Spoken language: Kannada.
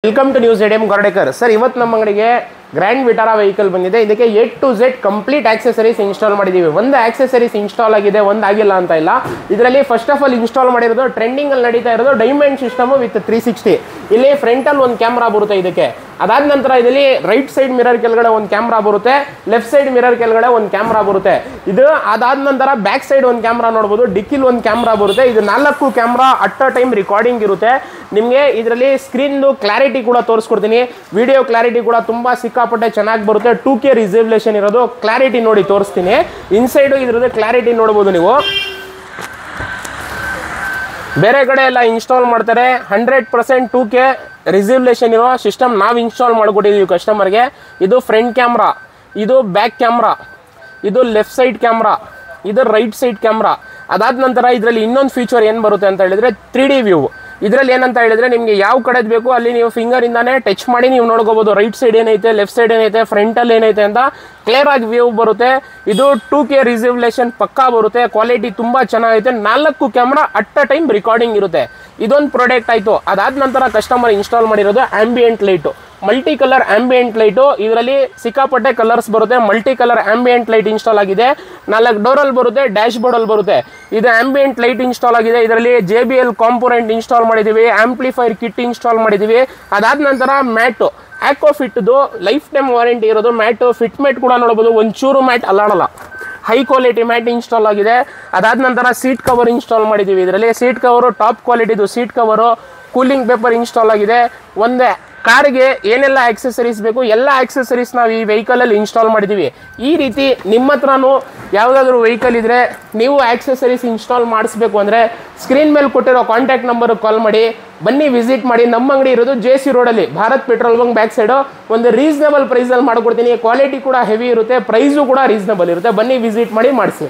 Welcome to news ADM Gardekar sir. ಇವತ್ತು ನಮ್ಮ ಅಂಗಡಿಗೆ ಗ್ರ್ಯಾಂಡ್ ವಿಟಾರಾ ವೆಹಿಕಲ್ ಬಂದಿದೆ. ಇದಕ್ಕೆ A to Z complete accessories install ಮಾಡಿದ್ದೀವಿ. ಒಂದು ಆಕ್ಸೆಸರೀಸ್ ಇನ್ಸ್ಟಾಲ್ ಆಗಿದೆ, ಒಂದು ಆಗಿಲ್ಲ ಅಂತ ಇಲ್ಲ. ಇದರಲ್ಲಿ ಫಸ್ಟ್ ಆಫ್ ಆಲ್ ಇನ್ಸ್ಟಾಲ್ ಮಾಡಿರೋದು ಟ್ರೆಂಡಿಂಗ್ ಅಲ್ಲಿ ನಡೀತಾ ಇರೋದು ಡೈಮಂಡ್ ಸಿಸ್ಟಮ್ ವಿತ್ 360. ಇಲ್ಲಿ ಫ್ರಂಟಲ್ಲಿ ಒಂದು ಕ್ಯಾಮ್ರಾ ಬರುತ್ತೆ ಇದಕ್ಕೆ. ಅದಾದ ನಂತರ ಇದರಲ್ಲಿ ರೈಟ್ ಸೈಡ್ ಮಿರರ್ ಕೆಳಗಡೆ ಒಂದು ಕ್ಯಾಮ್ರಾ ಬರುತ್ತೆ, ಲೆಫ್ಟ್ ಸೈಡ್ ಮಿರರ್ ಕೆಳಗಡೆ ಒಂದು ಕ್ಯಾಮ್ರಾ ಬರುತ್ತೆ. ಇದು ಅದಾದ ನಂತರ ಬ್ಯಾಕ್ ಸೈಡ್ ಒಂದು ಕ್ಯಾಮ್ರಾ ನೋಡ್ಬೋದು, ಡಿಕ್ಕಿಲ್ ಒಂದು ಕ್ಯಾಮ್ರಾ ಬರುತ್ತೆ. ಇದು 4 camera at a time recording ಇರುತ್ತೆ. ನಿಮಗೆ ಇದರಲ್ಲಿ ಸ್ಕ್ರೀನ್ದು ಕ್ಲಾರಿಟಿ ಕೂಡ ತೋರಿಸ್ಕೊಡ್ತೀನಿ. ವಿಡಿಯೋ ಕ್ಲಾರಿಟಿ ಕೂಡ ತುಂಬಾ ಸಿಕ್ಕಾಪಟ್ಟೆ ಚೆನ್ನಾಗಿ ಬರುತ್ತೆ. 2K ರಿಸಲ್ಯೂಷನ್ ಇರೋದು. ಕ್ಲಾರಿಟಿ ನೋಡಿ ತೋರಿಸ್ತೀನಿ. ಇನ್ಸೈಡು ಇದ್ರದ್ದು ಕ್ಲಾರಿಟಿ ನೋಡ್ಬೋದು ನೀವು. ಬೇರೆ ಕಡೆ ಎಲ್ಲ ಇನ್ಸ್ಟಾಲ್ ಮಾಡ್ತಾರೆ 100% 2K ರಿಸಲ್ಯೂಷನ್ ಇರೋ ಸಿಸ್ಟಮ್ ನಾವು ಇನ್ಸ್ಟಾಲ್ ಮಾಡಿಕೊಟ್ಟಿದ್ದೀವಿ ಕಸ್ಟಮರ್ಗೆ. ಇದು ಫ್ರಂಟ್ ಕ್ಯಾಮ್ರಾ, ಇದು ಬ್ಯಾಕ್ ಕ್ಯಾಮ್ರಾ, ಇದು ಲೆಫ್ಟ್ ಸೈಡ್ ಕ್ಯಾಮ್ರಾ, ಇದು ರೈಟ್ ಸೈಡ್ ಕ್ಯಾಮ್ರಾ. ಅದಾದ ನಂತರ ಇದರಲ್ಲಿ ಇನ್ನೊಂದು ಫೀಚರ್ ಏನು ಬರುತ್ತೆ ಅಂತ ಹೇಳಿದ್ರೆ 3D ವ್ಯೂ. ಇದರಲ್ಲಿ ಏನಂತ ಹೇಳಿದ್ರೆ ನಿಮಗೆ ಯಾವ ಕಡೆದು ಬೇಕು ಅಲ್ಲಿ ನೀವು ಫಿಂಗರ್ ಇಂದಾನೆ ಟಚ್ ಮಾಡಿ ನೀವು ನೋಡ್ಕೋಬಹುದು. ರೈಟ್ ಸೈಡ್ ಏನೈತೆ, ಲೆಫ್ಟ್ ಸೈಡ್ ಏನೈತೆ, ಫ್ರಂಟಲ್ಲಿ ಏನೈತೆ ಅಂತ ಕ್ಲಿಯರ್ ಆಗಿ ವ್ಯೂ ಬರುತ್ತೆ. ಇದು 2K ರಿಸಲ್ಯೂಷನ್ ಪಕ್ಕಾ ಬರುತ್ತೆ. ಕ್ವಾಲಿಟಿ ತುಂಬಾ ಚೆನ್ನಾಗೈತೆ. 4 camera at a time recording ಇರುತ್ತೆ. ಇದೊಂದು ಪ್ರಾಡಕ್ಟ್ ಆಯಿತು. ಅದಾದ ನಂತರ ಕಸ್ಟಮರ್ ಇನ್ಸ್ಟಾಲ್ ಮಾಡಿರೋದು ambient light, multi colour ambient light. ಇದರಲ್ಲಿ ಸಿಕ್ಕಾಪಟ್ಟೆ ಕಲರ್ಸ್ ಬರುತ್ತೆ. Multi colour ambient light install ಆಗಿದೆ. 4 ಡೋರಲ್ಲಿ ಬರುತ್ತೆ, ಡ್ಯಾಶ್ ಬೋರ್ಡಲ್ಲಿ ಬರುತ್ತೆ. ಇದು ಆಂಬಿಯೆಂಟ್ ಲೈಟ್ ಇನ್ಸ್ಟಾಲ್ ಆಗಿದೆ. ಇದರಲ್ಲಿ JBL ಕಾಂಪೋನೆಂಟ್ ಇನ್ಸ್ಟಾಲ್ ಮಾಡಿದ್ದೀವಿ, ಆಂಪ್ಲಿಫೈರ್ ಕಿಟ್ ಇನ್ಸ್ಟಾಲ್ ಮಾಡಿದ್ದೀವಿ. ಅದಾದ ನಂತರ ಮ್ಯಾಟು ಆಕ್ವಾಫಿಟ್ದು ಲೈಫ್ ಟೈಮ್ ವಾರಂಟಿ ಇರೋದು ಮ್ಯಾಟು. ಫಿಟ್ ಮ್ಯಾಟ್ ಕೂಡ ನೋಡ್ಬೋದು, ಒಂಚೂರು ಮ್ಯಾಟ್ ಅಲ್ಲಾಡಲ್ಲ. ಹೈ ಕ್ವಾಲಿಟಿ ಮ್ಯಾಟ್ ಇನ್ಸ್ಟಾಲ್ ಆಗಿದೆ. ಅದಾದ ನಂತರ ಸೀಟ್ ಕವರ್ ಇನ್ಸ್ಟಾಲ್ ಮಾಡಿದ್ದೀವಿ. ಇದರಲ್ಲಿ ಸೀಟ್ ಕವರು ಟಾಪ್ ಕ್ವಾಲಿಟಿದು seat cover, cooling paper install ಆಗಿದೆ. ಒಂದೇ ಕಾರಿಗೆ ಏನೆಲ್ಲ ಆಕ್ಸೆಸರೀಸ್ ಬೇಕು ಎಲ್ಲ ಆಕ್ಸೆಸರೀಸ್ ನಾವು ಈ ವೆಹಿಕಲಲ್ಲಿ ಇನ್ಸ್ಟಾಲ್ ಮಾಡಿದ್ದೀವಿ. ಈ ರೀತಿ ನಿಮ್ಮ ಹತ್ರನೂ ಯಾವುದಾದ್ರೂ ವೆಹಿಕಲ್ ಇದ್ದರೆ ನೀವು ಆಕ್ಸೆಸರೀಸ್ ಇನ್ಸ್ಟಾಲ್ ಮಾಡಿಸ್ಬೇಕು ಅಂದರೆ ಸ್ಕ್ರೀನ್ ಮೇಲೆ ಕೊಟ್ಟಿರೋ ಕಾಂಟ್ಯಾಕ್ಟ್ ನಂಬರ್ಗೆ ಕಾಲ್ ಮಾಡಿ, ಬನ್ನಿ ವಿಸಿಟ್ ಮಾಡಿ. ನಮ್ಮ ಅಂಗಡಿ ಇರೋದು JC ರೋಡಲ್ಲಿ, Bharat petrol bunk back side. ಒಂದು ರೀಸನೇಬಲ್ ಪ್ರೈಸಲ್ಲಿ ಮಾಡಿಕೊಡ್ತೀನಿ. ಕ್ವಾಲಿಟಿ ಕೂಡ ಹೆವಿ ಇರುತ್ತೆ, ಪ್ರೈಸು ಕೂಡ ರೀಸನೇಬಲ್ ಇರುತ್ತೆ. ಬನ್ನಿ ವಿಸಿಟ್ ಮಾಡಿ ಮಾಡಿಸಿ.